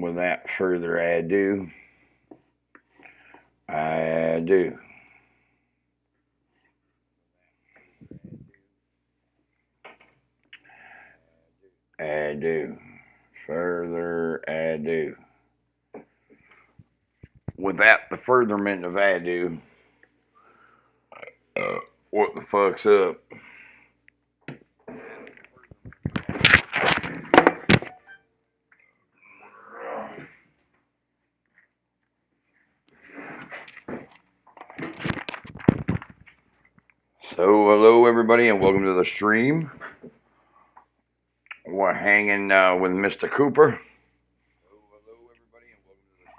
without further ado, I do. I do. Further ado. Without the furtherment of ado, what the fuck's up? So, hello everybody, and welcome to the stream. We're hanging with Mr. Cooper.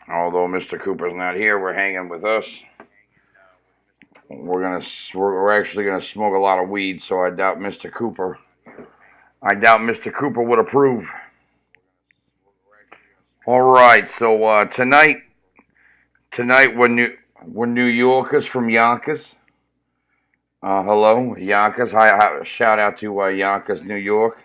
Although Mr. Cooper's not here, we're hanging with us. We're actually gonna smoke a lot of weed, so I doubt Mr. Cooper would approve. All right, so tonight we're New Yorkers from Yonkers. Hello, Yonkers. Hi, shout out to Yonkers, New York.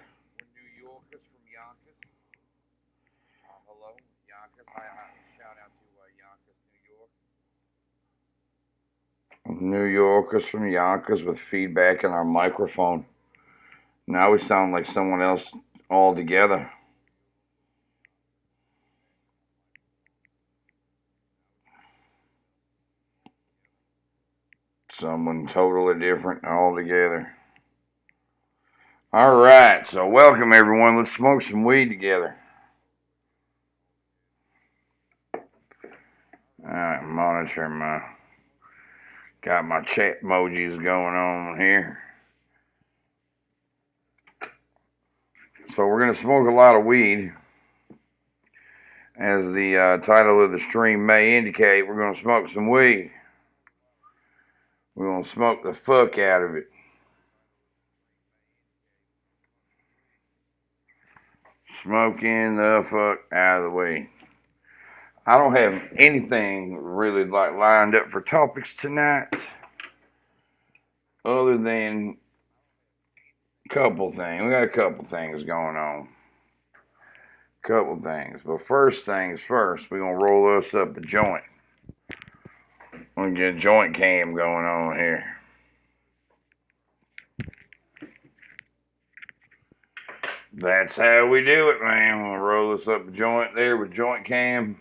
New Yorkers from Yonkers with feedback in our microphone. Now we sound like someone else altogether. Someone totally different altogether. All right, so welcome everyone. Let's smoke some weed together. All right, monitor got my chat emojis going on here. So we're gonna smoke a lot of weed. As the title of the stream may indicate, we're gonna smoke some weed. We're gonna smoke the fuck out of it. Smoking the fuck out of the weed. I don't have anything really like lined up for topics tonight, other than a couple things. We got a couple things going on. Couple things. But first things first, we're gonna roll us up a joint. We're gonna get a joint cam going on here. That's how we do it, man. We'll roll us up a joint there with joint cam.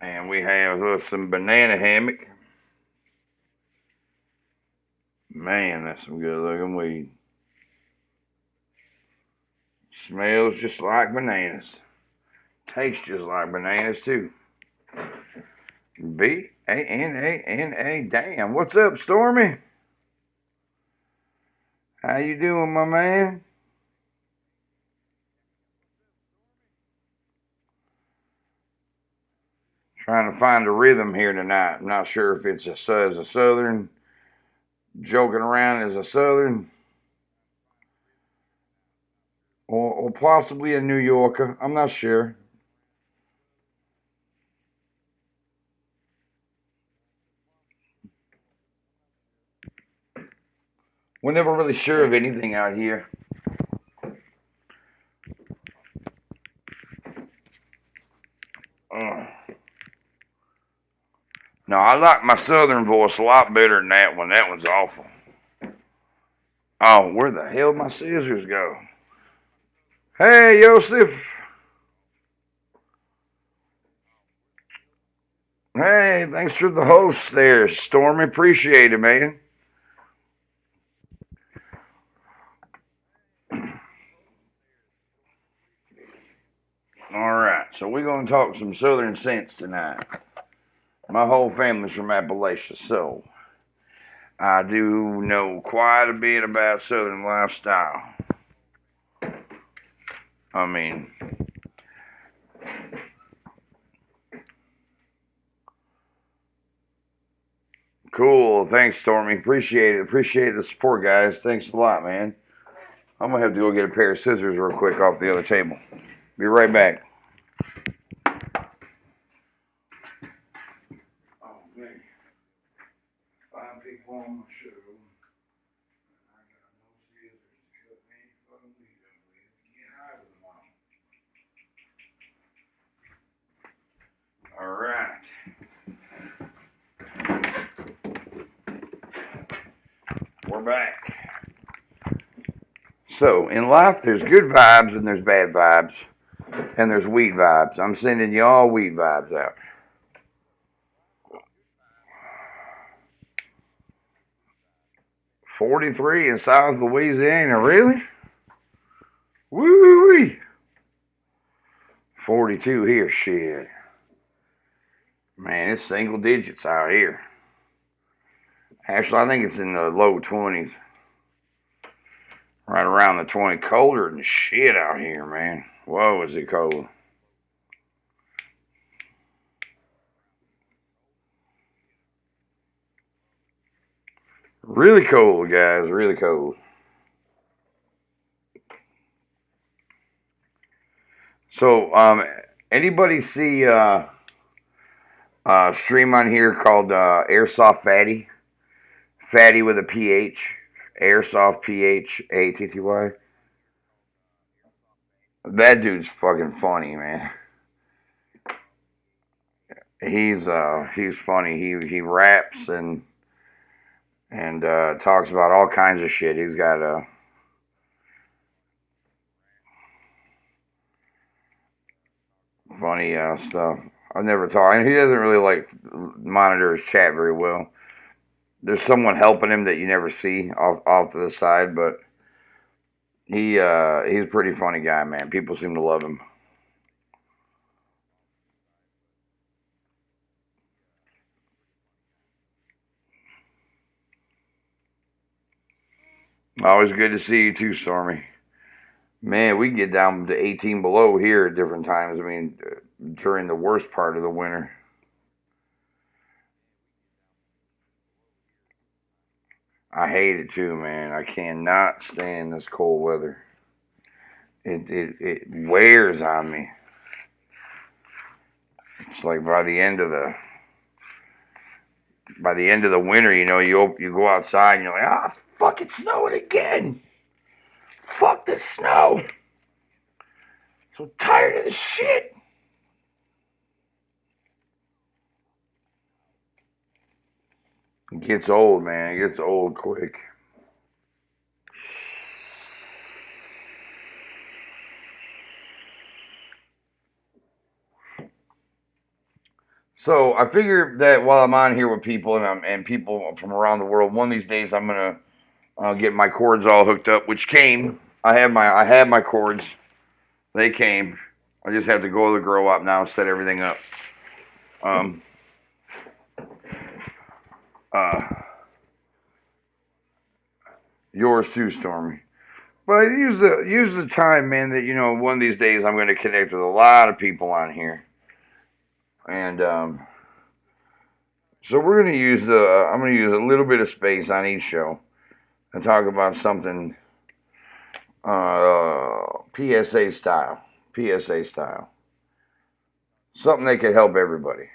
And we have us some banana hammock. Man, that's some good looking weed. Smells just like bananas. Tastes just like bananas too. B-A-N-A-N-A. Damn, what's up, Stormy? How you doing, my man? Trying to find a rhythm here tonight. I'm not sure if it's a southern, joking around as a southern, or possibly a New Yorker. I'm not sure. We're never really sure of anything out here. No, I like my southern voice a lot better than that one. That one's awful. Oh, where the hell my scissors go? Hey, Yosef. Hey, thanks for the host there, Stormy. Appreciate it, man. All right, so we're going to talk some Southern sense tonight. My whole family's from Appalachia, so I do know quite a bit about Southern lifestyle. I mean, cool. Thanks, Stormy. Appreciate it. Appreciate the support, guys. Thanks a lot, man. I'm going to have to go get a pair of scissors real quick off the other table. Be right back. Oh, man. 5 people on my show. I got no scissors to cut me fucking weed up with. Get high with them all. We're back. So, in life, there's good vibes and there's bad vibes. And there's weed vibes. I'm sending you all weed vibes out. .43 in South Louisiana, really? Woo-wee. 42 here, shit. Man, it's single digits out here. Actually, I think it's in the low 20s. Right around the 20. Colder than shit out here, man. Whoa, is it cold. Really cold, guys. Really cold. So, anybody see stream on here called Airsoft Fatty? Fatty with a PH. Airsoft PHATTY. That dude's fucking funny, man. He's funny. He raps and talks about all kinds of shit. He's got funny stuff. I've never talked. He doesn't really like monitor his chat very well. There's someone helping him that you never see off to the side, but he's a pretty funny guy, man. People seem to love him. Always good to see you too, Stormy. Man, we get down to 18 below here at different times. I mean, during the worst part of the winter. I hate it too, man. I cannot stand this cold weather. It wears on me. It's like by the end of the winter, you go outside and you're like, ah, fuck, it's snowing again. Fuck this snow. So tired of this shit. It gets old, man. It gets old quick. So I figure that while I'm on here with people and people from around the world, one of these days I'm gonna get my cords all hooked up, which came. I had my cords. They came. I just have to go to the grow up now, set everything up. Um, uh, Yours too, Stormy. But use the time, man. That one of these days I'm going to connect with a lot of people on here, and so we're going to use I'm going to use a little bit of space on each show and talk about something PSA style, something that could help everybody.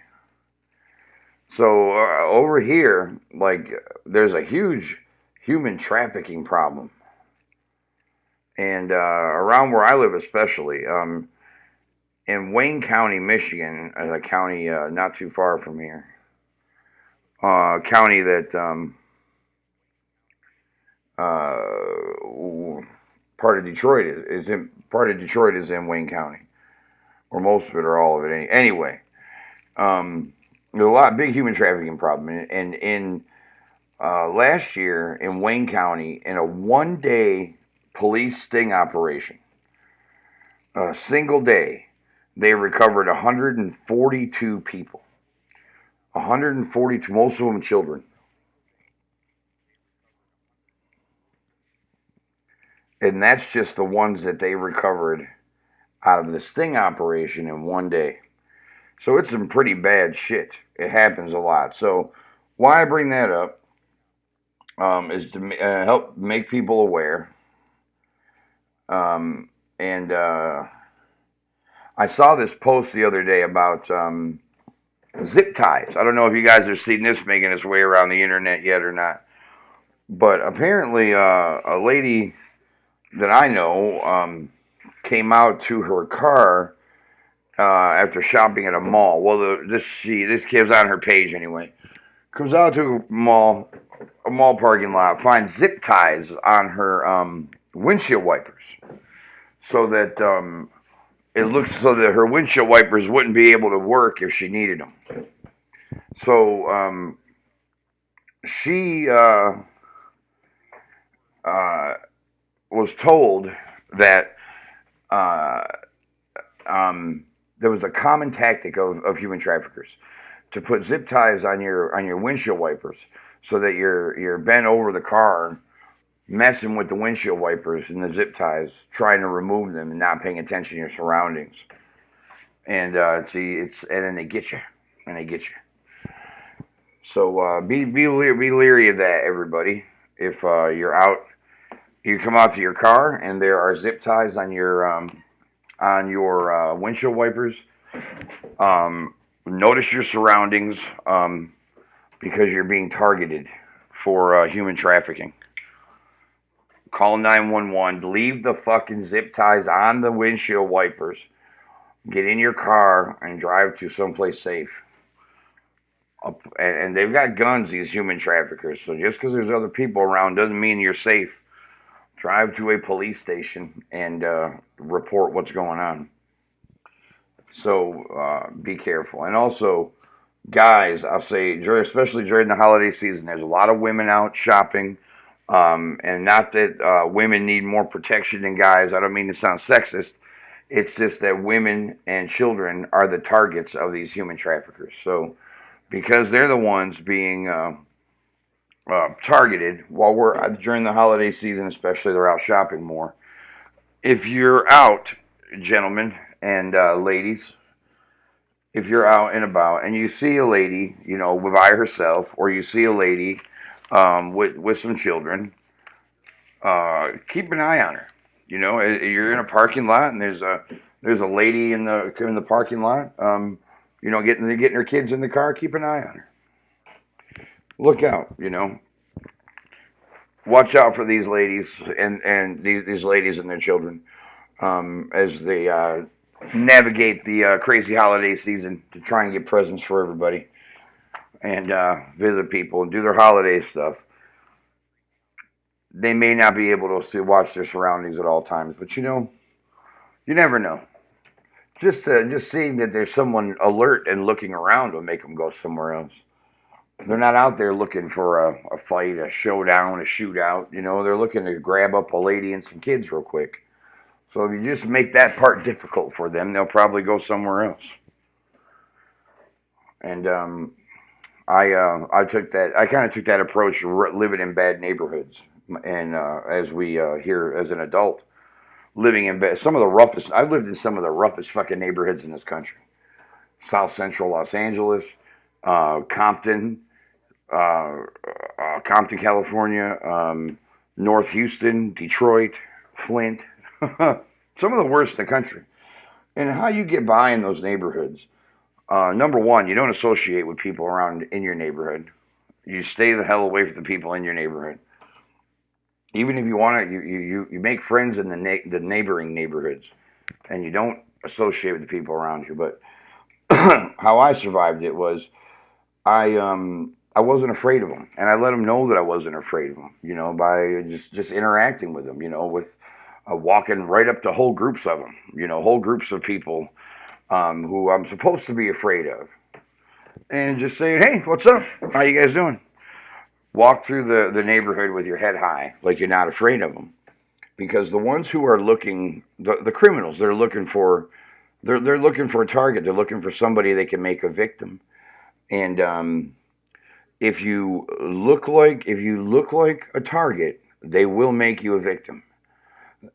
So over here, like, there's a huge human trafficking problem. And around where I live, especially, in Wayne County, Michigan, a county not too far from here, county that part of Detroit is in Wayne County, or most of it or all of it. Anyway, there's a big human trafficking problem, and in last year in Wayne County, in a one-day police sting operation, a single day, they recovered 142 people. 142, most of them children. And that's just the ones that they recovered out of the sting operation in one day. So it's some pretty bad shit. It happens a lot. So why I bring that up is to help make people aware. And I saw this post the other day about zip ties. I don't know if you guys have seen this making its way around the internet yet or not. But apparently a lady that I know came out to her car after shopping at a mall. Well, this kid's on her page anyway. Comes out to a mall, a mall parking lot, finds zip ties on her windshield wipers, so that it looks so that her windshield wipers wouldn't be able to work if she needed them. So she uh, was told that uh, there was a common tactic of human traffickers to put zip ties on your windshield wipers, so that you're bent over the car, messing with the windshield wipers and the zip ties, trying to remove them and not paying attention to your surroundings. And and then they get you, and they get you. So be leery of that, everybody. If you're out, you come out to your car and there are zip ties on your windshield wipers. Notice your surroundings, because you're being targeted for human trafficking. Call 911. Leave the fucking zip ties on the windshield wipers. Get in your car and drive to someplace safe. And they've got guns, these human traffickers. So just because there's other people around doesn't mean you're safe. Drive to a police station and report what's going on. So be careful. And also, guys, I'll say, especially during the holiday season, there's a lot of women out shopping. And not that women need more protection than guys. I don't mean to sound sexist. It's just that women and children are the targets of these human traffickers. So because they're the ones being targeted while we're during the holiday season, especially, they're out shopping more. If you're out, gentlemen and ladies, if you're out and about and you see a lady, by herself, or you see a lady with some children, keep an eye on her. You're in a parking lot and there's a lady in the parking lot. Getting her kids in the car. Keep an eye on her. Look out. Watch out for these ladies and these ladies and their children as they navigate the crazy holiday season to try and get presents for everybody and visit people and do their holiday stuff. They may not be able to watch their surroundings at all times, but you never know. Just seeing that there's someone alert and looking around will make them go somewhere else. They're not out there looking for a fight, a showdown, a shootout. They're looking to grab up a lady and some kids real quick. So if you just make that part difficult for them, they'll probably go somewhere else. And I kind of took that approach living in bad neighborhoods, and as we here as an adult, living in some of the roughest. I've lived in some of the roughest fucking neighborhoods in this country. South Central Los Angeles, Compton, California, North Houston, Detroit, Flint. Some of the worst in the country. And how you get by in those neighborhoods. Number one, you don't associate with people around in your neighborhood. You stay the hell away from the people in your neighborhood. Even if you want to, you make friends in the neighboring neighborhoods, and you don't associate with the people around you. But how I survived it was I wasn't afraid of them, and I let them know that I wasn't afraid of them. By just interacting with them. With walking right up to whole groups of them. Whole groups of people who I'm supposed to be afraid of, and just saying, "Hey, what's up? How you guys doing?" Walk through the neighborhood with your head high, like you're not afraid of them. Because the ones who are looking, the criminals, they're looking for a target. They're looking for somebody they can make a victim. And if you look like a target, they will make you a victim.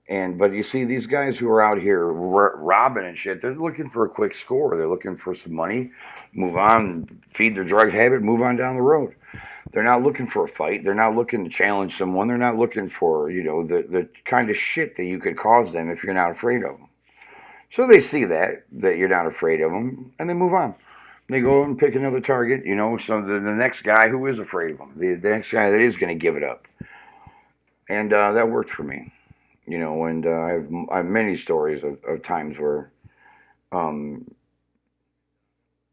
But you see, these guys who are out here robbing and shit, they're looking for a quick score. They're looking for some money, move on, feed their drug habit, move on down the road. They're not looking for a fight. They're not looking to challenge someone. They're not looking for, the kind of shit that you could cause them if you're not afraid of them. So they see that you're not afraid of them, and they move on. They go and pick another target, so the next guy who is afraid of them, the next guy that is going to give it up. And that worked for me, and I have many stories of times where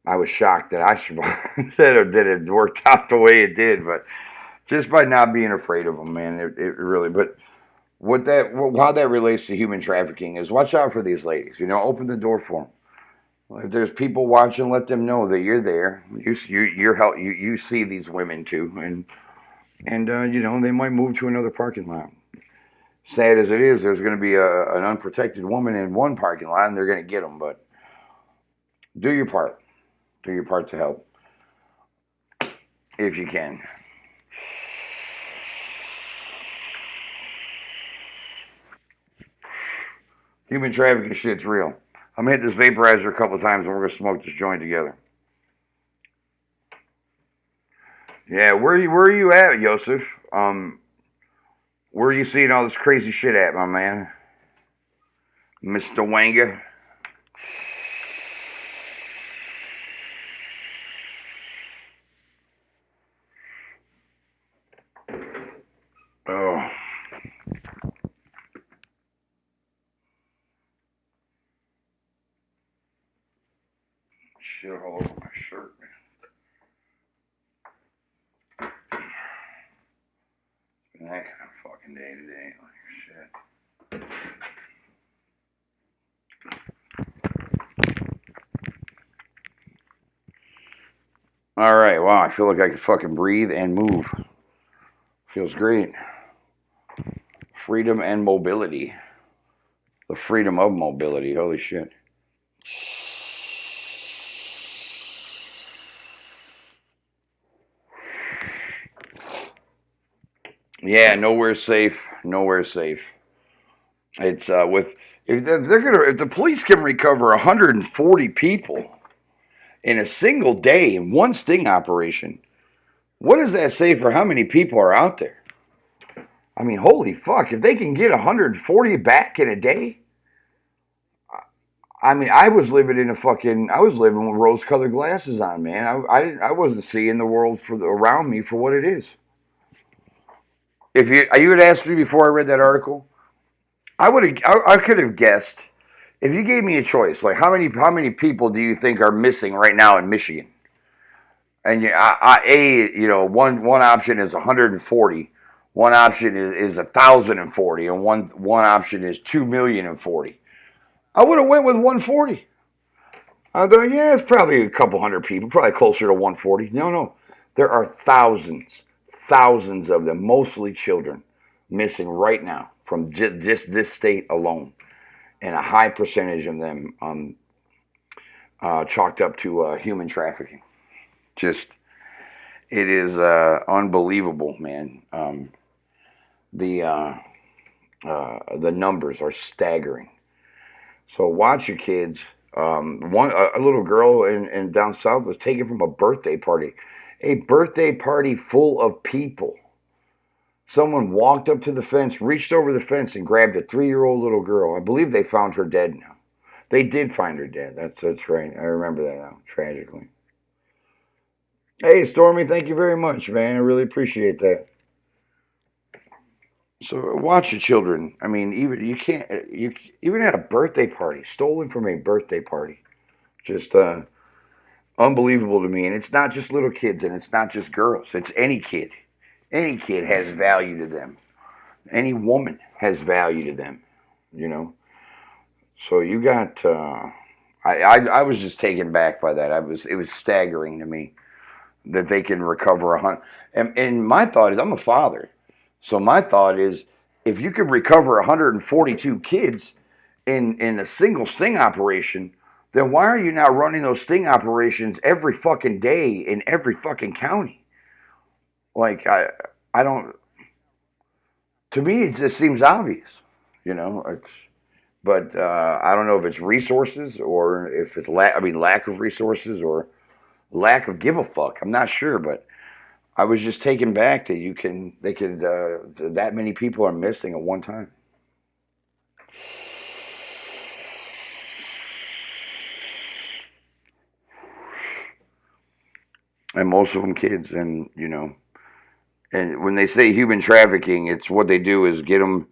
I was shocked that I survived, that it worked out the way it did. But Just by not being afraid of them, man. It really. But how that relates to human trafficking is watch out for these ladies. Open the door for them. If there's people watching, let them know that you're there. You see these women too, and they might move to another parking lot. Sad as it is, there's going to be an unprotected woman in one parking lot, and they're going to get them. But do your part. Do your part to help if you can. Human trafficking shit's real. I'm gonna hit this vaporizer a couple of times, and we're gonna smoke this joint together. Yeah, where are you at, Joseph? Where are you seeing all this crazy shit at, my man, Mr. Wanga? Oh. Shit all over my shirt, man. It's been that kind of fucking day today. Like, shit. Alright, wow, I feel like I can fucking breathe and move. Feels great. Freedom and mobility. The freedom of mobility, holy shit. Yeah, nowhere safe. Nowhere safe. It's if the police can recover 140 people in a single day in one sting operation, what does that say for how many people are out there? I mean, holy fuck! If they can get 140 back in a day, I mean, I was living with rose-colored glasses on, man. I wasn't seeing the world around me for what it is. If you had asked me before I read that article, I could have guessed. If you gave me a choice, like how many people do you think are missing right now in Michigan? And one option is 140, one option is 1,040, and one option is 2,040,000. I would have went with 140. I thought, yeah, it's probably a couple hundred people, probably closer to 140. No, there are thousands of them, mostly children, missing right now from just this state alone, and a high percentage of them chalked up to human trafficking. Just, it is unbelievable, man. The numbers are staggering. So watch your kids. A little girl in down south was taken from a birthday party full of people. Someone walked up to the fence, reached over the fence, and grabbed a 3-year-old little girl. I believe they found her dead now. They did find her dead. That's right. I remember that now, tragically. Hey, Stormy, thank you very much, man. I really appreciate that. So watch your children. I mean, even at a birthday party, stolen from a birthday party, just unbelievable to me. And it's not just little kids, and it's not just girls. It's any kid. Any kid has value to them. Any woman has value to them. So you got. I was just taken back by that. It was staggering to me that they can recover 100. And my thought is, I'm a father, so my thought is, if you could recover 142 kids in a single sting operation, then why are you not running those sting operations every fucking day in every fucking county? Like I don't. To me, it just seems obvious, but I don't know if it's resources or if it's lack of resources or lack of give a fuck. I'm not sure, but I was just taken back that that many people are missing at one time. And most of them kids, and and when they say human trafficking, it's what they do is get them,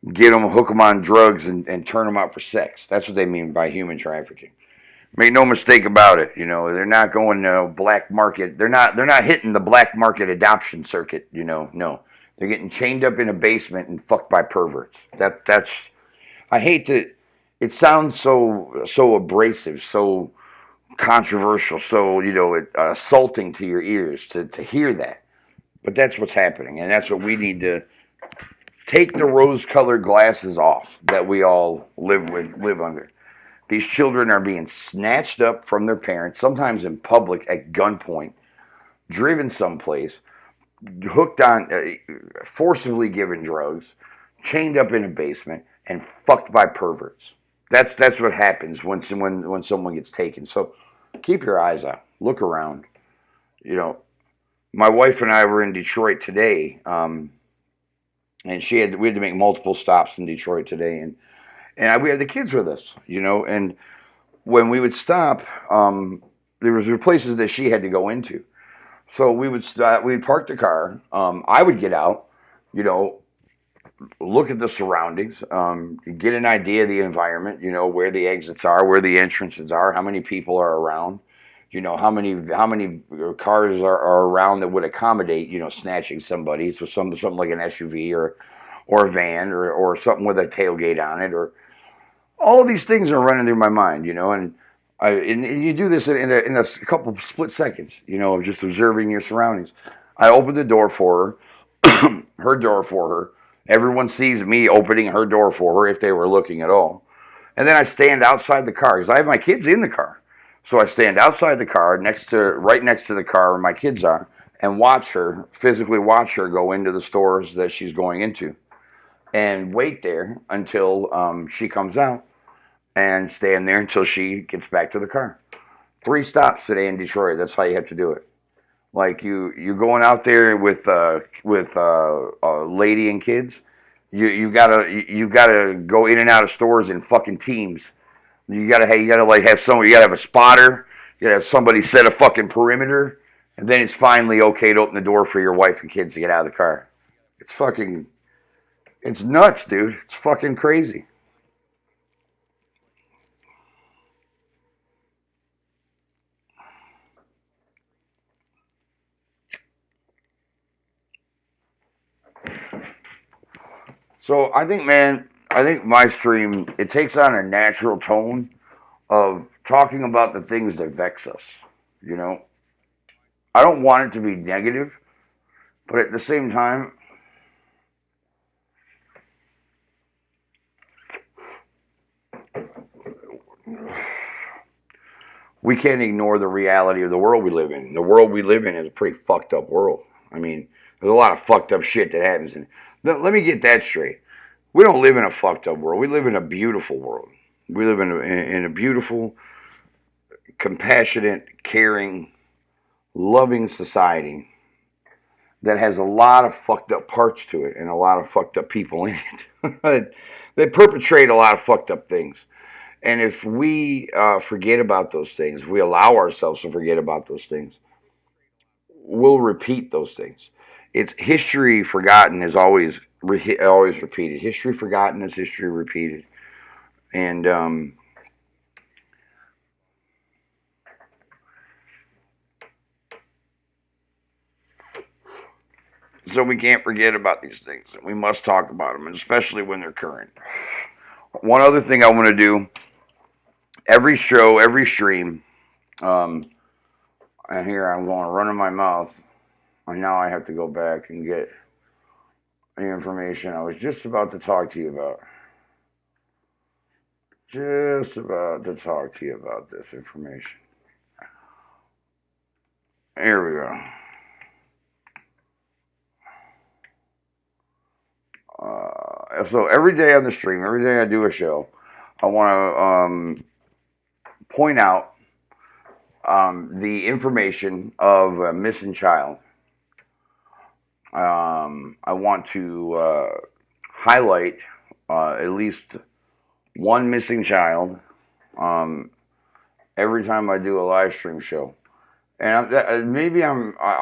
hook them on drugs, and turn them out for sex. That's what they mean by human trafficking. Make no mistake about it. They're not going to black market. They're not hitting the black market adoption circuit. No, they're getting chained up in a basement and fucked by perverts. That's. I hate that. It sounds so abrasive, so controversial, so assaulting to your ears to hear that. But that's what's happening, and that's what we need to take the rose-colored glasses off that we all live under. These children are being snatched up from their parents, sometimes in public at gunpoint, driven someplace, hooked on, forcibly given drugs, chained up in a basement, and fucked by perverts. That's what happens when someone gets taken. So keep your eyes out, look around. You know, my wife and I were in Detroit today, and we had to make multiple stops in Detroit today, and we had the kids with us, and when we would stop, there were places that she had to go into. So we would stop, we'd park the car. I would get out, you know, look at the surroundings, get an idea of the environment, where the exits are, where the entrances are, how many people are around, how many cars are around that would accommodate, snatching somebody. So something like an SUV or a van or something with a tailgate on it, or all of these things are running through my mind, and you do this in a couple of split seconds, of just observing your surroundings. I opened the door for her, her door for her. Everyone sees me opening her door for her if they were looking at all. And then I stand outside the car because I have my kids in the car. So I stand outside the car, right next to the car where my kids are, and physically watch her go into the stores that she's going into, and wait there until she comes out, and stand there until she gets back to the car. 3 stops today in Detroit. That's how you have to do it. Like you're going out there with a lady and kids. You gotta go in and out of stores in fucking teams. You gotta like have somebody. You gotta have a spotter. You gotta have somebody set a fucking perimeter, and then it's finally okay to open the door for your wife and kids to get out of the car. It's fucking. It's nuts, dude. It's fucking crazy. So I think, man, I think my stream it takes on a natural tone of talking about the things that vex us. You know, I don't want it to be negative, but at the same time, we can't ignore the reality of the world we live in. The world we live in is a pretty fucked up world. I mean, there's a lot of fucked up shit that happens. Let me get that straight. We don't live in a fucked up world. We live in a beautiful world. We live in a beautiful, compassionate, caring, loving society that has a lot of fucked up parts to it and a lot of fucked up people in it. They perpetrate a lot of fucked up things. And if we forget about those things, we allow ourselves to forget about those things, we'll repeat those things. It's history forgotten is always repeated. History forgotten is history repeated. And so we can't forget about these things. We must talk about them, especially when they're current. One other thing I want to do every show, every stream, um, and here I'm going running my mouth, and now I have to go back and get the information I was just about to talk to you about. Just about to talk to you about this information. Here we go. So every day on the stream, every day I do a show, I want to point out the information of a missing child. I want to highlight at least one missing child um, every time I do a live stream show. And I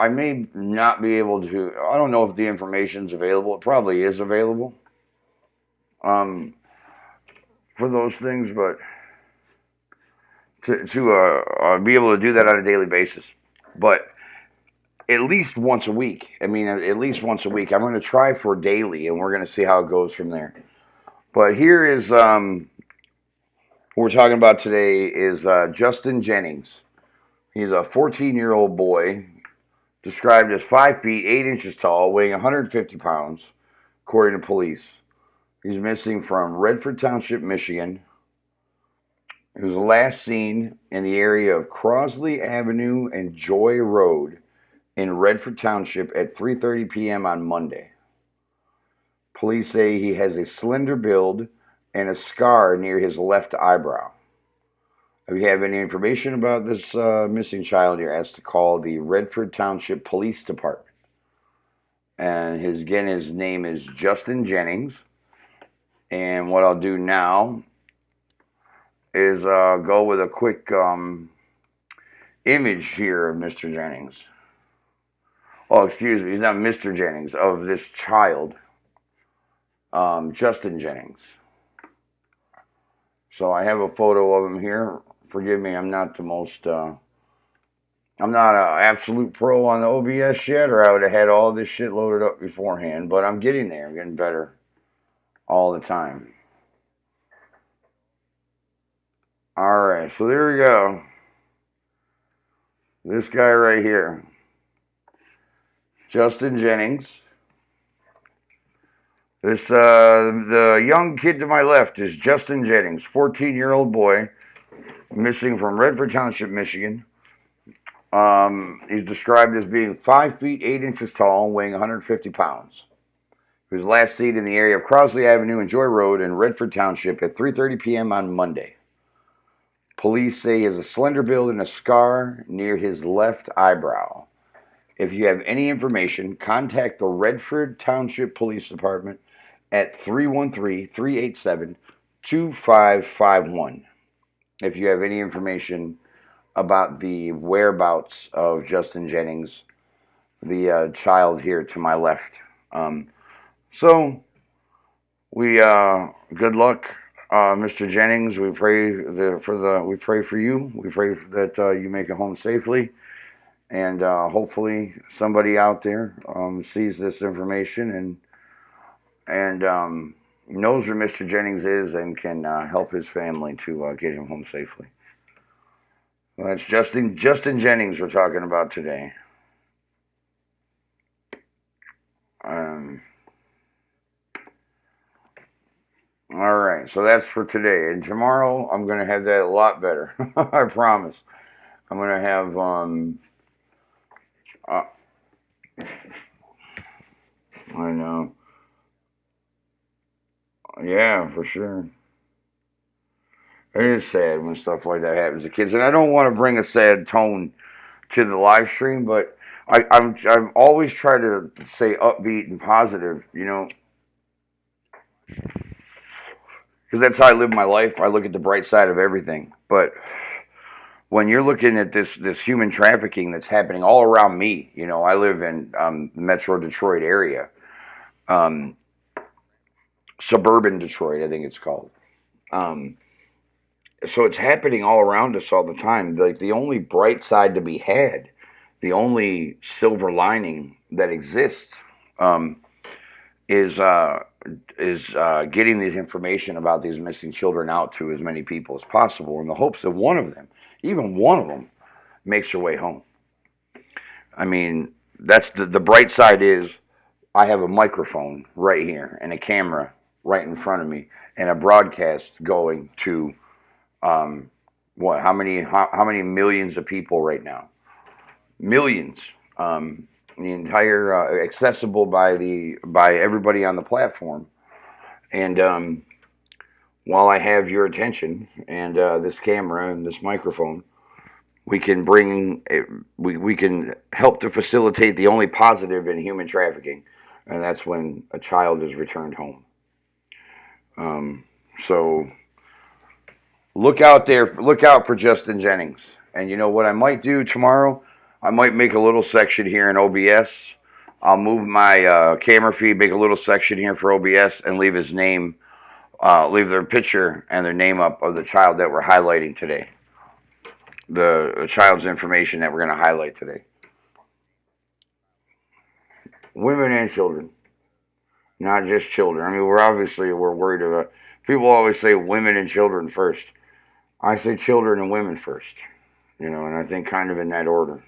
may not be able to. I don't know if the information's available. It probably is available um, for those things, but to be able to do that on a daily basis, but at least once a week. I mean, at least once a week. I'm going to try for daily, and we're going to see how it goes from there. But here is what we're talking about today is Justin Jennings. He's a 14-year-old boy, described as 5 feet 8 inches tall, weighing 150 pounds, according to police. He's missing from Redford Township, Michigan. He was last seen in the area of Crosley Avenue and Joy Road in Redford Township at 3:30 p.m. on Monday. Police say he has a slender build and a scar near his left eyebrow. If you have any information about this missing child, you're asked to call the Redford Township Police Department. And his name is Justin Jennings. And what I'll do now is go with a quick image here of Mr. Jennings. Oh, excuse me, he's not Mr. Jennings, of this child, Justin Jennings. So I have a photo of him here. Forgive me, I'm not the most, I'm not an absolute pro on the OBS yet, or I would have had all this shit loaded up beforehand, but I'm getting there. I'm getting better all the time. All right, so there we go. This guy right here, Justin Jennings. This the young kid to my left is Justin Jennings, 14-year-old boy, missing from Redford Township, Michigan. He's described as being 5 feet 8 inches tall, weighing 150 pounds. He was last seen in the area of Crosley Avenue and Joy Road in Redford Township at 3:30 p.m. on Monday. Police say he has a slender build and a scar near his left eyebrow. If you have any information, contact the Redford Township Police Department at 313-387-2551. If you have any information about the whereabouts of Justin Jennings, the child here to my left. So we good luck, Mr. Jennings. We pray we pray for you. We pray that you make it home safely, and hopefully somebody out there sees this information and knows where Mr. Jennings is and can help his family to get him home safely. Well, that's Justin Jennings we're talking about today. All right, so that's for today. And tomorrow I'm going to have that a lot better. I promise. I'm going to have I know. Yeah, for sure. It is sad when stuff like that happens to kids, and I don't want to bring a sad tone to the live stream, but I'm always trying to stay upbeat and positive, you know, because that's how I live my life. I look at the bright side of everything. But when you're looking at this human trafficking that's happening all around me, you know, I live in the Metro Detroit area, suburban Detroit, I think it's called. So it's happening all around us all the time. Like the only bright side to be had, the only silver lining that exists, is getting this information about these missing children out to as many people as possible, in the hopes that one of them, even one of them, makes their way home. I mean, that's the bright side is I have a microphone right here and a camera right in front of me and a broadcast going to how many millions of people right now? Millions. The entire accessible by everybody on the platform. And while I have your attention and this camera and this microphone, we can we can help to facilitate the only positive in human trafficking, and that's when a child is returned home. So look out for Justin Jennings. And you know what I might do tomorrow? I might make a little section here in OBS. I'll move my camera feed, make a little section here for OBS, and leave his name, leave their picture and their name up of the child that we're highlighting today. the child's information that we're going to highlight today. Women and children, not just children. I mean, we're worried about. People always say women and children first. I say children and women first. You know, and I think kind of in that order.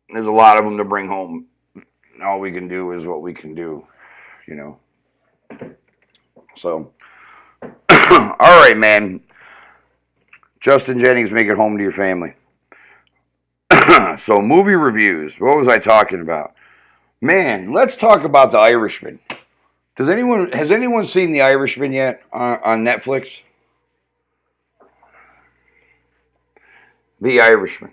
There's a lot of them to bring home. All we can do is what we can do. You know. So, all right, man. Justin Jennings, make it home to your family. So, movie reviews. What was I talking about? Man, let's talk about The Irishman. Has anyone seen The Irishman yet on Netflix? The Irishman.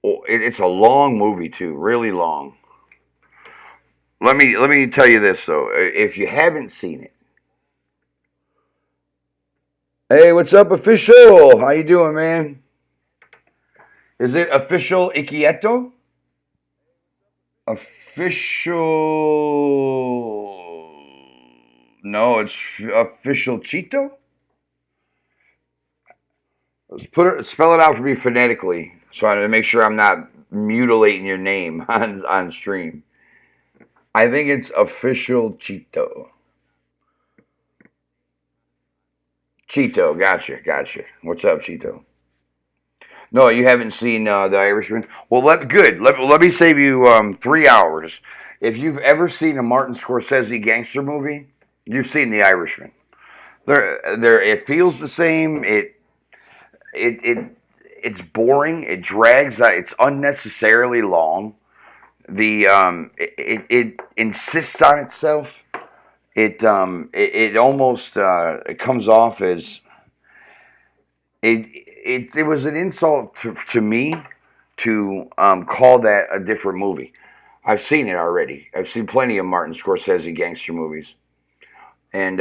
Oh, it's a long movie too, really long. Let me tell you this though. If you haven't seen it, hey, what's up, official? How you doing, man? Is it official Ikieto? Official. No, it's official Cheeto. Spell it out for me phonetically, so I to make sure I'm not mutilating your name on stream. I think it's official Cheeto. Cheeto, gotcha. What's up, Cheeto? No, you haven't seen The Irishman. Well, good. Let me save you 3 hours. If you've ever seen a Martin Scorsese gangster movie, you've seen The Irishman. It feels the same. It's boring. It drags. It's unnecessarily long. It insists on itself. It almost it comes off as it was an insult to me to call that a different movie. I've seen it already. I've seen plenty of Martin Scorsese gangster movies, and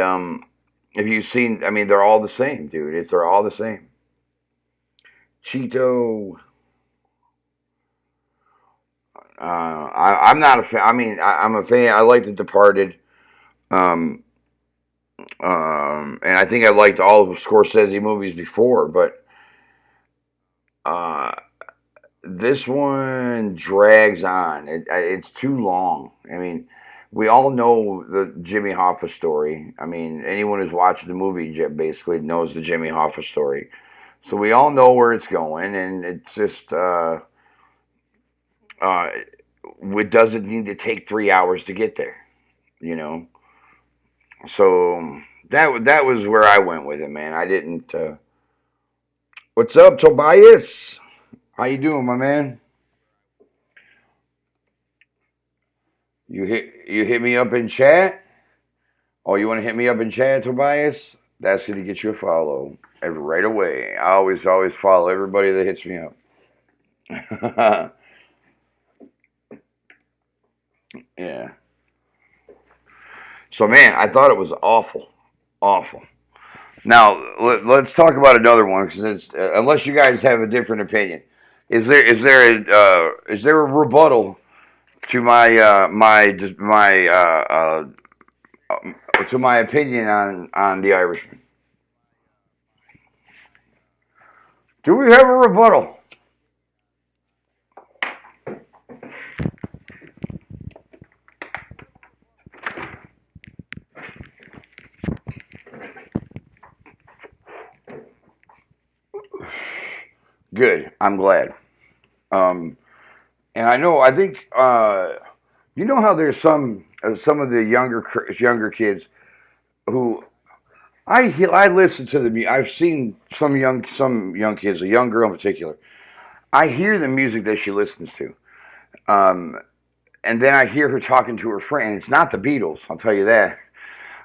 if you've seen, I mean, they're all the same, dude. They're all the same. Cheeto. I'm not a fan. I mean, I'm a fan. I like The Departed. Um, and I think I liked all of Scorsese movies before, but uh, this one drags on. It's too long. I mean, we all know the Jimmy Hoffa story. I mean, anyone who's watched the movie basically knows the Jimmy Hoffa story. So we all know where it's going, and it's just it doesn't need to take 3 hours to get there, you know. So that was where I went with it, man. I didn't. What's up, Tobias? How you doing, my man? You hit me up in chat. Oh, you want to hit me up in chat, Tobias? That's gonna get you a follow right away. I always follow everybody that hits me up. Yeah. So man, I thought it was awful. Now let's talk about another one because unless you guys have a different opinion, is there a rebuttal to my opinion on the Irishman? Do we have a rebuttal? Good. I'm glad. Um, and I think you know how there's some of the younger kids who I listen to the I've seen some young kids, a young girl in particular. I hear the music that she listens to, um, and then I hear her talking to her friend. It's not the Beatles, I'll tell you that.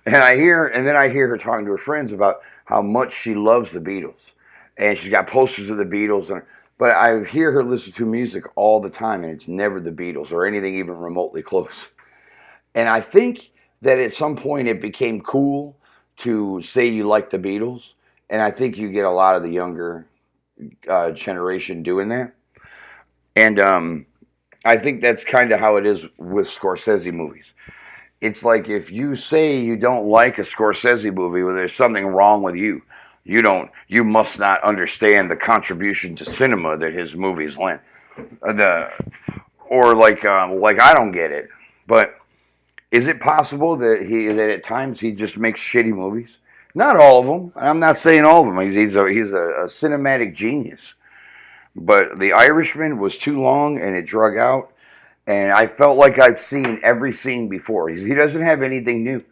And then I hear her talking to her friends about how much she loves the Beatles, and she's got posters of the Beatles. But I hear her listen to music all the time, and it's never the Beatles or anything even remotely close. And I think that at some point it became cool to say you like the Beatles, and I think you get a lot of the younger generation doing that. And I think that's kind of how it is with Scorsese movies. It's like if you say you don't like a Scorsese movie, well, there's something wrong with you. You must not understand the contribution to cinema that his movies lend. The or like I don't get it. But is it possible that at times he just makes shitty movies? Not all of them. I'm not saying all of them. He's a cinematic genius. But The Irishman was too long and it drug out, and I felt like I'd seen every scene before. He doesn't have anything new.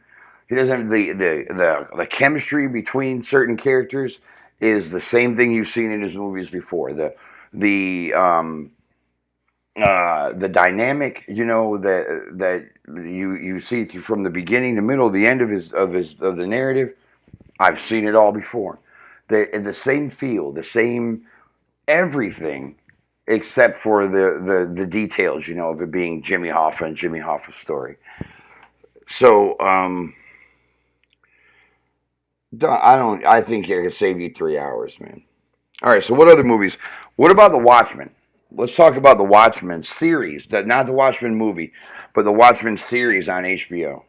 He doesn't have the chemistry between certain characters is the same thing you've seen in his movies before. The the dynamic, that you see through from the beginning, the middle, the end of the narrative. I've seen it all before. The same feel, the same everything, except for the details, of it being Jimmy Hoffa and Jimmy Hoffa's story. So I think it could save you 3 hours, man. All right. So what other movies? What about The Watchmen? Let's talk about the Watchmen series. Not the Watchmen movie, but the Watchmen series on HBO.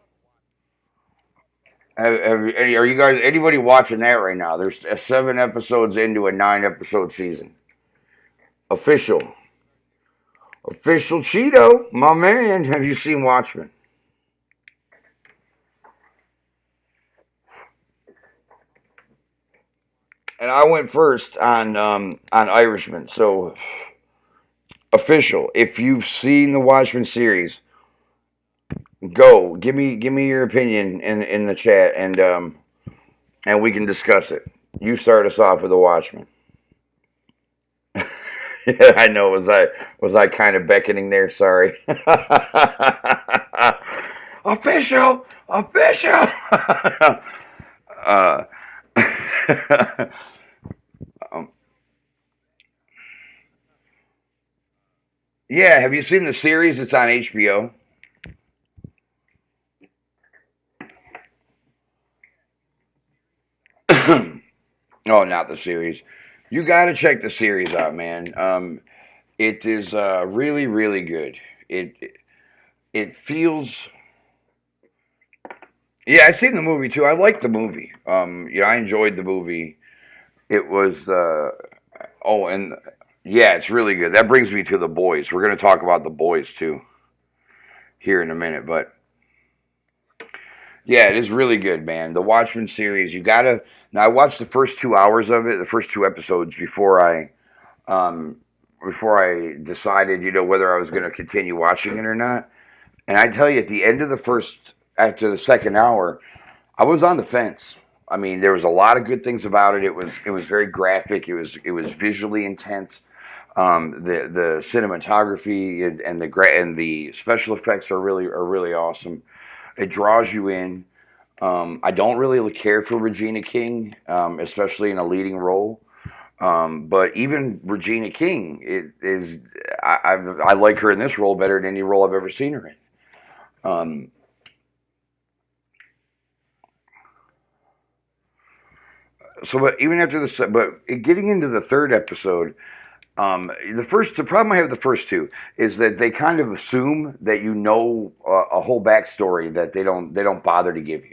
Are you guys anybody watching that right now? There's 7 episodes into a 9 episode season. Official, official Cheeto, my man. Have you seen Watchmen? And I went first on Irishman. So official. If you've seen the Watchmen series, go give me your opinion in the chat, and we can discuss it. You start us off with the Watchmen. Yeah, I know. Was I kind of beckoning there? Sorry. Official, official. uh, um, yeah, have you seen the series? It's on HBO. Oh, not the series. You got to check the series out, man. It is really, really good. It feels. Yeah, I've seen the movie too. I liked the movie. I enjoyed the movie. It was. Oh, and yeah, it's really good. That brings me to the boys. We're gonna talk about the boys too here in a minute, but yeah, it is really good, man. The Watchmen series. You gotta. Now, I watched the first 2 hours of it, the first two episodes um before I decided, whether I was gonna continue watching it or not. And I tell you, at the end of after the second hour, I was on the fence. I mean, there was a lot of good things about it. It was very graphic. It was visually intense. The cinematography and the special effects are really awesome. It draws you in. I don't really care for Regina King, especially in a leading role. But even Regina King, I like her in this role better than any role I've ever seen her in. Um, but even after getting into the third episode, the problem I have with the first two is that they kind of assume that a whole backstory that they don't bother to give you.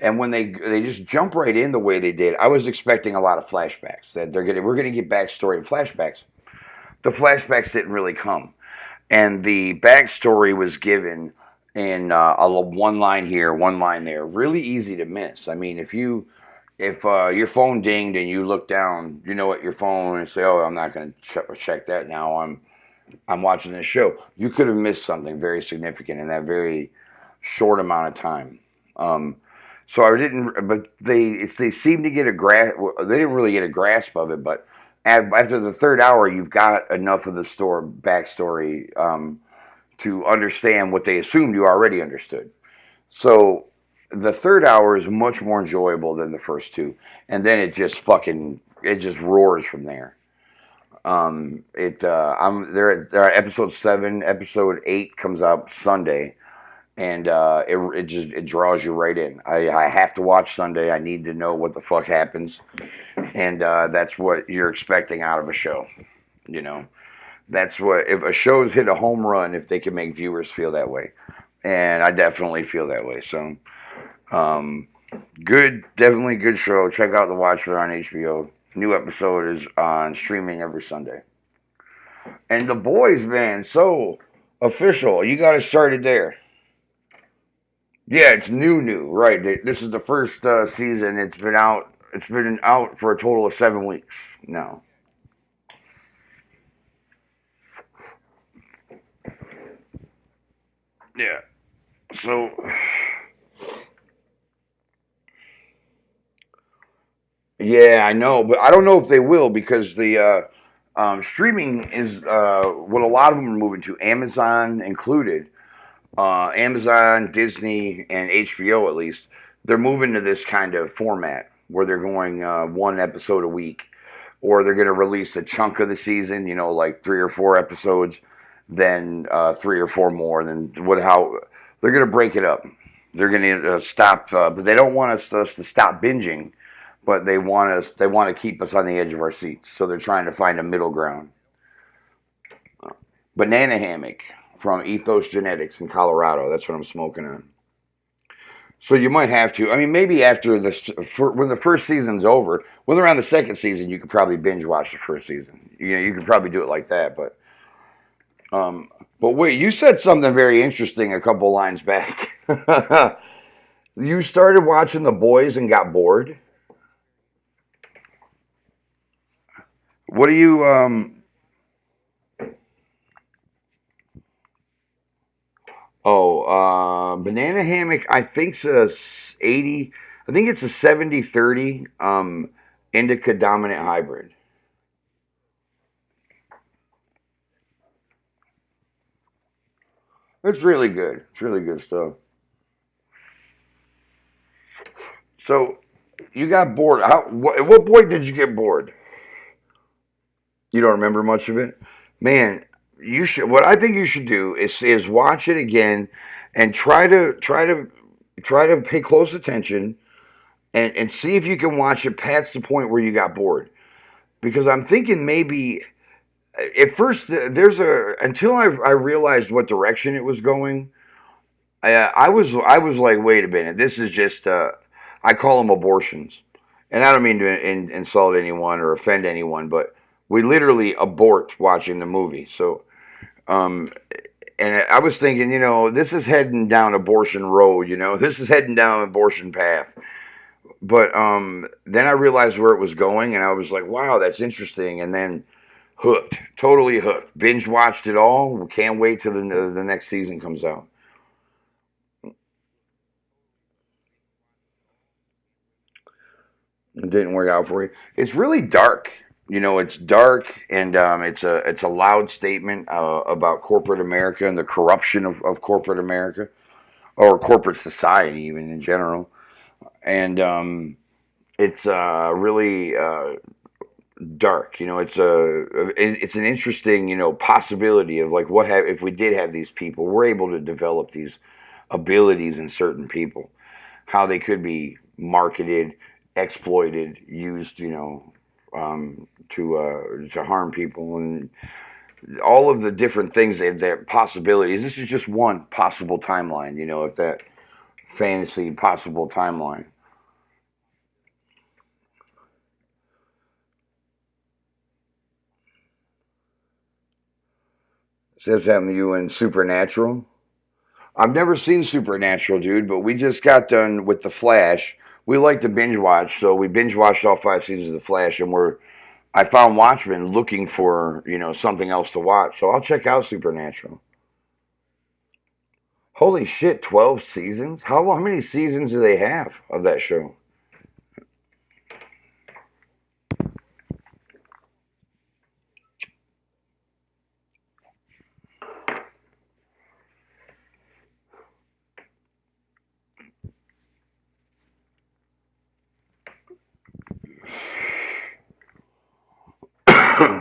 And when they just jump right in the way they did, I was expecting a lot of flashbacks that we're gonna get backstory and flashbacks. The flashbacks didn't really come, and the backstory was given in one line here, one line there, really easy to miss. I mean, if your phone dinged and you look down, at your phone and say, "Oh, I'm not going to check that now. I'm watching this show." You could have missed something very significant in that very short amount of time. Um, so I didn't, but they seem to get a grasp. They didn't really get a grasp of it, but after the third hour, you've got enough of the backstory to understand what they assumed you already understood. So the third hour is much more enjoyable than the first two, and then it just roars from there. I'm there. There are episode 7, episode 8 comes out Sunday, and it draws you right in. I have to watch Sunday. I need to know what the fuck happens, and that's what you're expecting out of a show. You know, That's what, if a show's hit a home run, if they can make viewers feel that way. And I definitely feel that way. So, um, good, definitely good show. Check out The Watchmen on HBO. New episode is on streaming every Sunday. And The Boys, man, so official. You got to start it there. Yeah, it's new, right? This is the first season. It's been out. It's been out for a total of 7 weeks now. Yeah. So, yeah, I know, but I don't know if they will because the streaming is what a lot of them are moving to. Amazon included. Amazon, Disney, and HBO at least. They're moving to this kind of format where they're going one episode a week, or they're going to release a chunk of the season. You know, like 3 or 4 episodes, then 3 or 4 more. Then what? How they're going to break it up? They're going to stop, but they don't want us to stop binging, but they want us. They want to keep us on the edge of our seats. So they're trying to find a middle ground. Banana hammock from Ethos Genetics in Colorado. That's what I'm smoking on. So you might have to. I mean, maybe after this, when the first season's over, when they're on the second season, you could probably binge watch the first season. You know, you could probably do it like that. Um, but wait, you said something very interesting a couple lines back. You started watching The Boys and got bored. What do you? Oh, banana hammock. I think's a 80. I think it's a 70-30 indica dominant hybrid. It's really good. It's really good stuff. So you got bored. At what point did you get bored? You don't remember much of it, man. You should. What I think you should do is watch it again and try to pay close attention and see if you can watch it past the point where you got bored. Because I'm thinking maybe at first there's a until I realized what direction it was going. I was like, wait a minute, this is just I call them abortions, and I don't mean to insult anyone or offend anyone, but we literally abort watching the movie. So, um, and I was thinking, you know, this is heading down abortion road. You know, this is heading down abortion path. But then I realized where it was going, and I was like, wow, that's interesting. And then hooked, totally hooked. Binge watched it all. Can't wait till the next season comes out. It didn't work out for you. It's really dark. You know, it's dark and it's a loud statement about corporate America and the corruption of corporate America or corporate society, even in general. And it's really dark. You know, it's an interesting possibility of like if we did have these people, we're able to develop these abilities in certain people, how they could be marketed, exploited, used, to harm people, and all of the different things their possibilities. This is just one possible timeline, if that fantasy possible timeline. So that's happened to you in Supernatural. I've never seen Supernatural, dude, but we just got done with The Flash. We like to binge watch, so we binge watched all 5 seasons of The Flash, and I found Watchmen looking for, something else to watch. So I'll check out Supernatural. Holy shit, 12 seasons? How many seasons do they have of that show?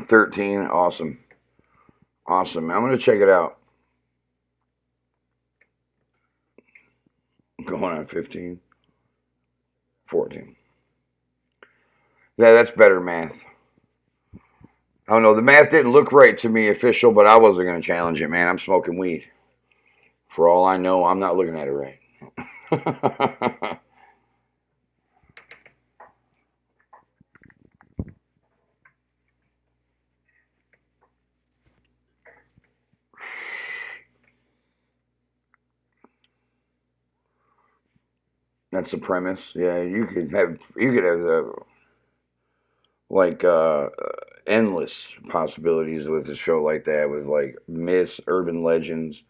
13. Awesome. Awesome. I'm going to check it out. Going on 15, 14. Yeah, that's better math. I don't know. The math didn't look right to me, official, but I wasn't going to challenge it, man. I'm smoking weed. For all I know, I'm not looking at it right. That's the premise. Yeah, you could have like endless possibilities with a show like that, with like myths, urban legends,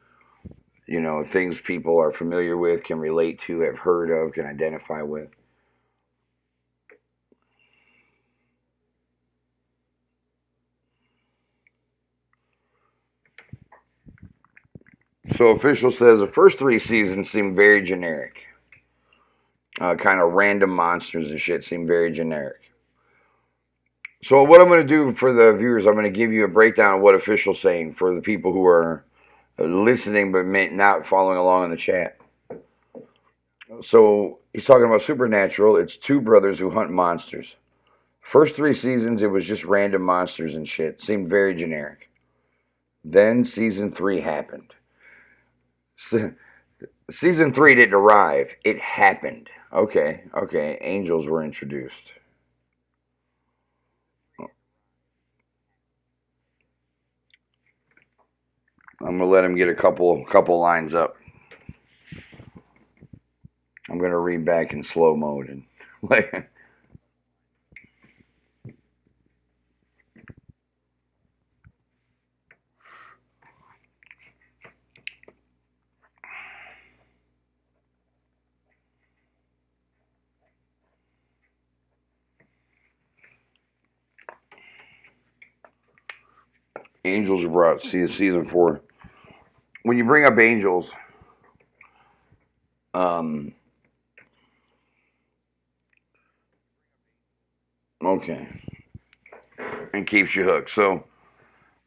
things people are familiar with, can relate to, have heard of, can identify with. So official says the first three seasons seem very generic. Kind of random monsters and shit seem very generic. So what I'm going to do for the viewers, I'm going to give you a breakdown of what official's saying for the people who are listening but not following along in the chat. So he's talking about Supernatural. It's two brothers who hunt monsters. First three seasons, it was just random monsters and shit. Seemed very generic. Then season three happened. Season three didn't arrive. It happened. Okay, okay. Angels were introduced. I'm gonna let him get a couple lines up. I'm gonna read back in slow mode and like angels are brought. See season four. When you bring up angels, um, okay, and keeps you hooked. So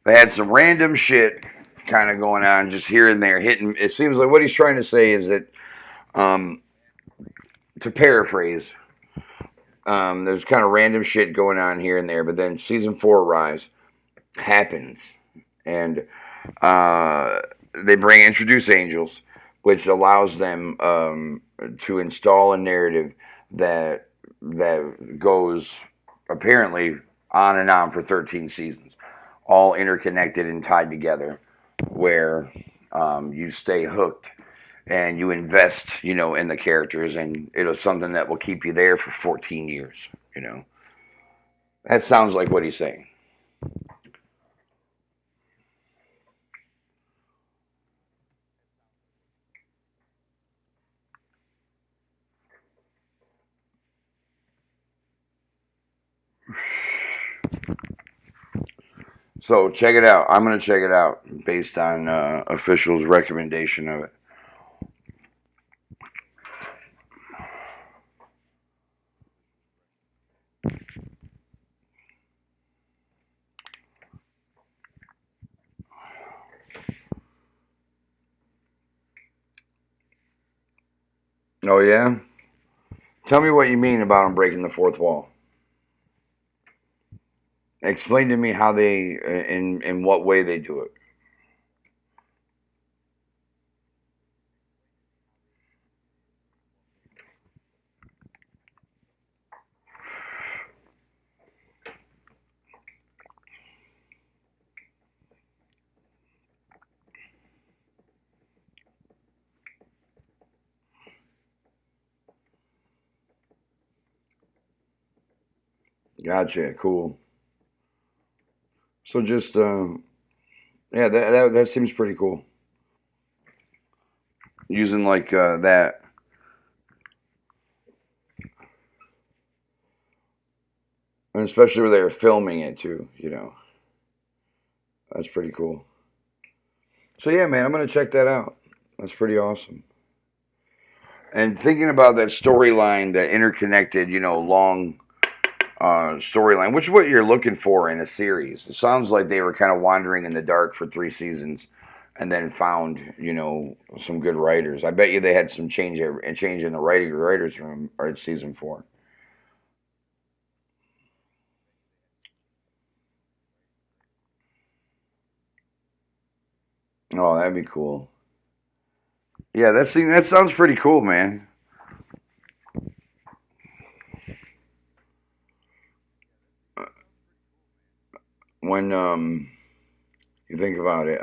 they had some random shit kind of going on just here and there, hitting. It seems like what he's trying to say is that, um, to paraphrase, there's kind of random shit going on here and there, but then season four arrives, happens, and uh, they introduce angels, which allows them to install a narrative that goes apparently on and on for 13 seasons, all interconnected and tied together, where you stay hooked and you invest, in the characters, and it is something that will keep you there for 14 years. You know, that sounds like what he's saying. So check it out. I'm gonna check it out based on officials' recommendation of it. Oh yeah, tell me what you mean about them breaking the fourth wall. Explain to me how they, in what way they do it. Gotcha. Cool. So just yeah, that seems pretty cool. Using like that, and especially where they were filming it too. That's pretty cool. So yeah, man, I'm gonna check that out. That's pretty awesome. And thinking about that storyline, that interconnected, long storyline, which is what you're looking for in a series. It sounds like they were kind of wandering in the dark for three seasons, and then found, some good writers. I bet you they had some change in the writers room or in season four. Oh, that'd be cool. Yeah, that sounds pretty cool, man. When you think about it,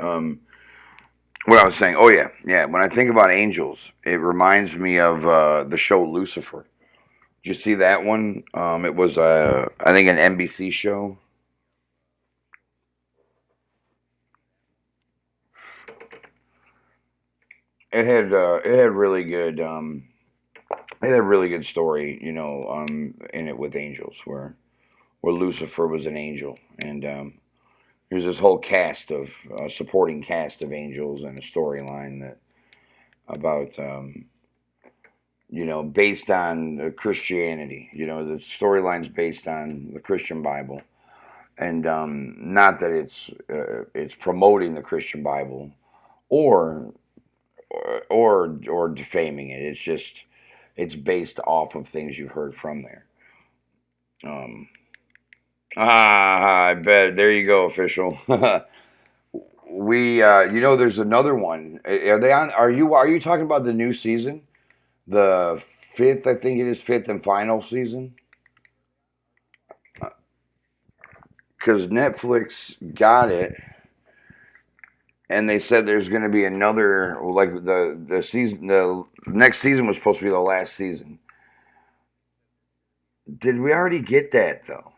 what I was saying. Oh yeah, yeah. When I think about angels, it reminds me of the show Lucifer. Did you see that one? It was I think an NBC show. It had really good it had a really good story, in it with angels where Lucifer was an angel, and there's this whole cast of supporting cast of angels and a storyline that about based on Christianity. The storyline's based on the Christian Bible, and not that it's promoting the Christian Bible or or defaming it. It's just it's based off of things you've heard from there. Um, I bet there you go, official. There's another one. Are they on? Are you talking about the new season? The fifth, I think it is fifth and final season. Because Netflix got it, and they said there's going to be another. Like the season, the next season was supposed to be the last season. Did we already get that though?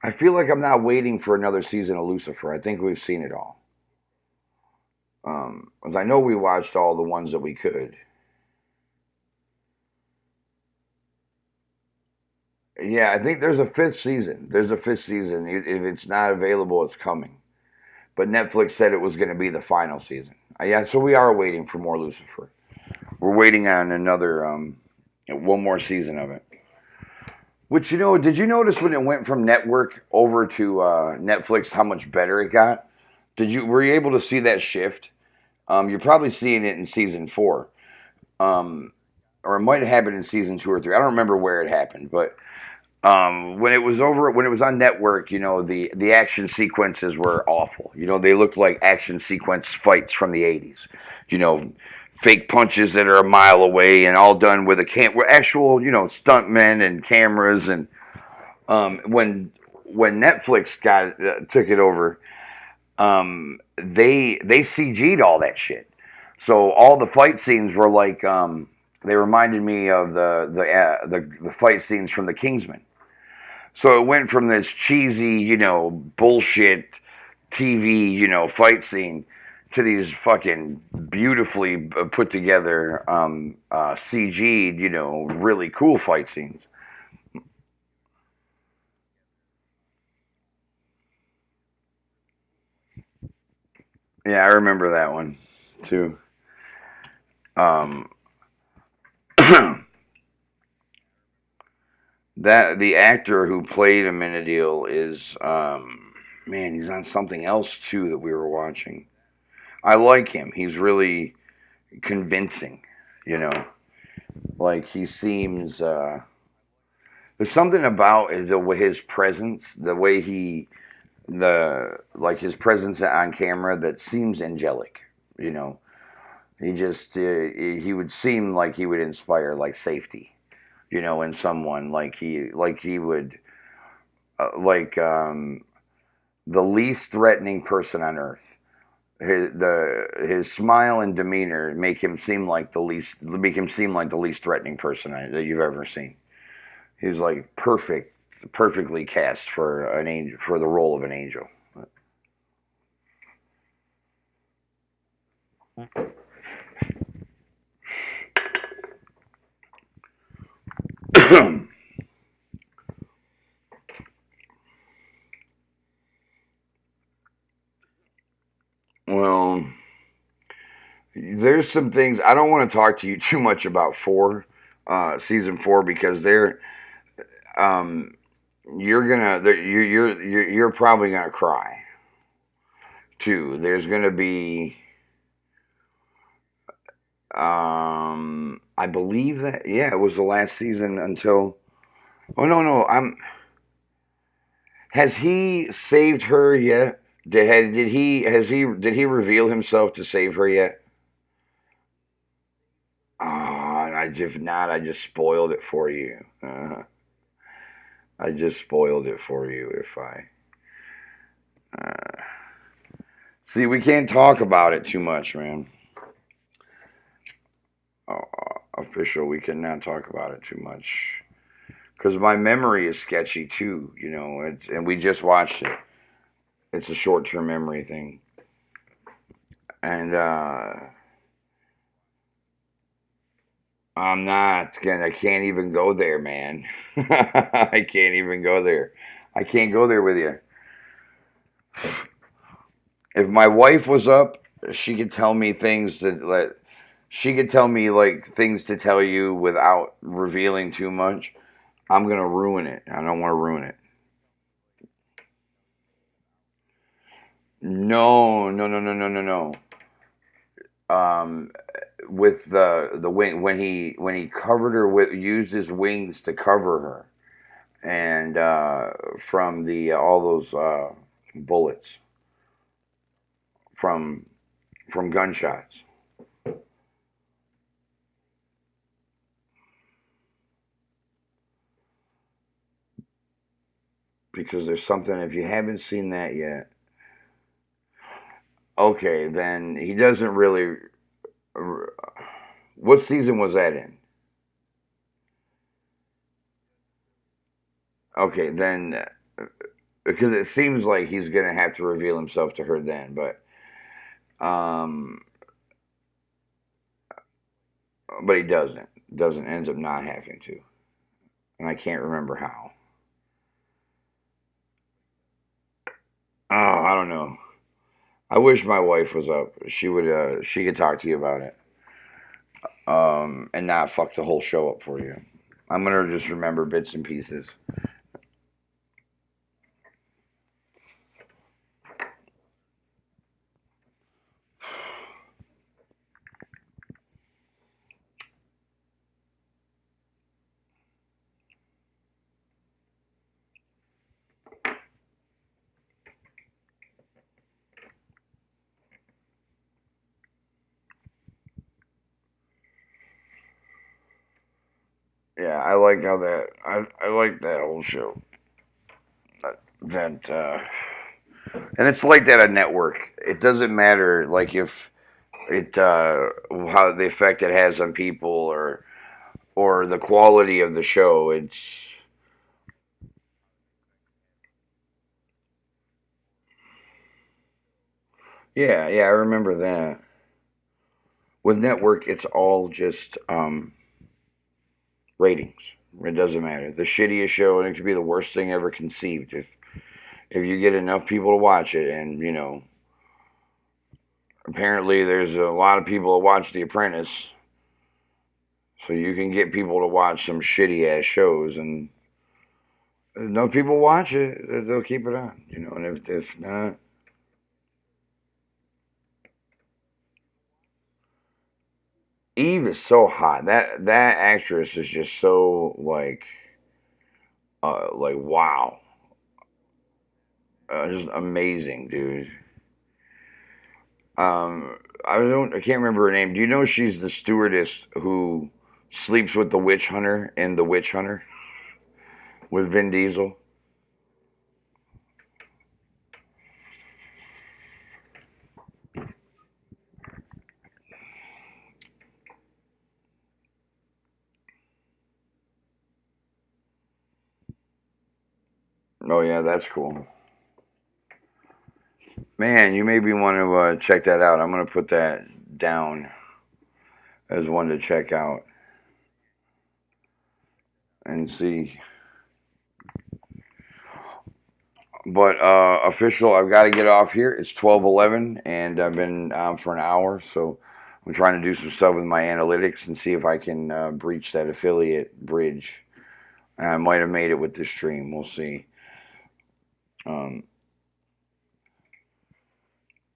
I feel like I'm not waiting for another season of Lucifer. I think we've seen it all. 'Cause I know we watched all the ones that we could. Yeah, I think there's a fifth season. There's a fifth season. If it's not available, it's coming. But Netflix said it was going to be the final season. Yeah, so we are waiting for more Lucifer. We're waiting on another one more season of it. Which did you notice when it went from network over to Netflix how much better it got? Were you able to see that shift? You're probably seeing it in season four, um, or it might have happened in season two or three. I don't remember where it happened, but when it was on network, the action sequences were awful. They looked like action sequence fights from the '80s. You know, fake punches that are a mile away and all done with actual stuntmen and cameras. And when Netflix took it over, they CG'd all that shit. So all the fight scenes were like they reminded me of the fight scenes from the Kingsman. So it went from this cheesy, bullshit TV, fight scene to these fucking beautifully put together CG'd, really cool fight scenes. Yeah, I remember that one too. Um, that the actor who played Amenadiel is man, he's on something else too that we were watching. I like him. He's really convincing, you know. Like he seems there's something about his presence, the way his presence on camera that seems angelic. You know, he would seem like he would inspire like safety. In someone like he would like the least threatening person on earth. His smile and demeanor make him seem like the least threatening person that you've ever seen. He's like perfectly cast for an angel for the role of an angel. Well, there's some things I don't want to talk to you too much about season four, because um, you're probably gonna cry too. There's gonna be I believe that, yeah, it was the last season until. Oh no, no, I'm. Has he saved her yet? Did he reveal himself to save her yet? If not, I just spoiled it for you. I just spoiled it for you if I. Uh, See, we can't talk about it too much, man. Official, we cannot talk about it too much because my memory is sketchy too. And we just watched it. It's a short-term memory thing, and I'm not gonna. I can't even go there, man. I can't even go there. I can't go there with you. If my wife was up, she could tell me things that let. She could tell me like things to tell you without revealing too much. I'm gonna ruin it. I don't want to ruin it. No, no, no, no, no, no, no. Um, with the wing when he covered her with used his wings to cover her and from the all those bullets from gunshots because there's something if you haven't seen that yet. Okay, then he doesn't really. What season was that in? Okay, then because it seems like he's gonna have to reveal himself to her then, um, but he doesn't ends up not having to, and I can't remember how. Oh, I don't know. I wish my wife was up. She could talk to you about it. And not fuck the whole show up for you. I'm gonna just remember bits and pieces. Yeah, I like how that I like that whole show. That and it's like that on network. It doesn't matter like if it how the effect it has on people or the quality of the show. It's yeah, I remember that. With network, it's all just ratings. It doesn't matter. The shittiest show, and it could be the worst thing ever conceived. If you get enough people to watch it, and apparently there's a lot of people that watch The Apprentice, so you can get people to watch some shitty ass shows, and enough people watch it, they'll keep it on. And if not, Eve is so hot. That actress is just so like wow, just amazing, dude. I can't remember her name. Do you know she's the stewardess who sleeps with the witch hunter in The Witch Hunter with Vin Diesel? Oh yeah, that's cool. Man, you maybe want to check that out. I'm gonna put that down as one to check out and see. But official, I've got to get off here. It's 12:11, and I've been for an hour, so I'm trying to do some stuff with my analytics and see if I can breach that affiliate bridge. And I might have made it with this stream. We'll see. Um,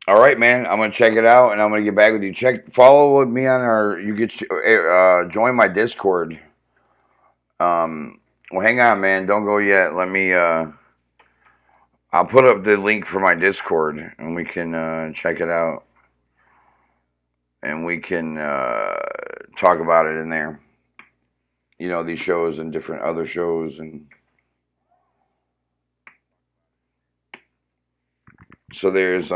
all right, man. I'm gonna check it out, and I'm gonna get back with you. Follow me on our. You get join my Discord. Well, hang on, man. Don't go yet. Let me. I'll put up the link for my Discord, and we can check it out, and we can talk about it in there. You know, these shows and different other shows, and so there's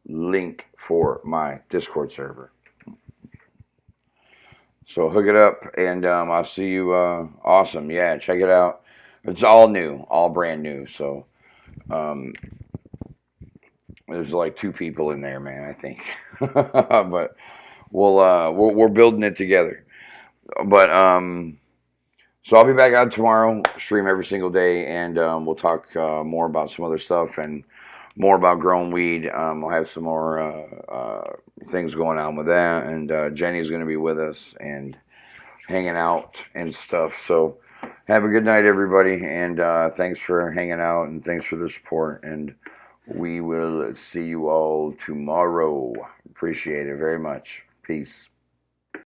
link for my Discord server. So hook it up, and I'll see you. Awesome, yeah, check it out. It's all new, all brand new. So um, there's like 2 people in there, man. I think, but we're building it together. But so I'll be back out tomorrow. Stream every single day, and we'll talk more about some other stuff and more about growing weed. We'll have some more things going on with that, and Jenny's going to be with us and hanging out and stuff. So have a good night, everybody, and thanks for hanging out and thanks for the support. And we will see you all tomorrow. Appreciate it very much. Peace.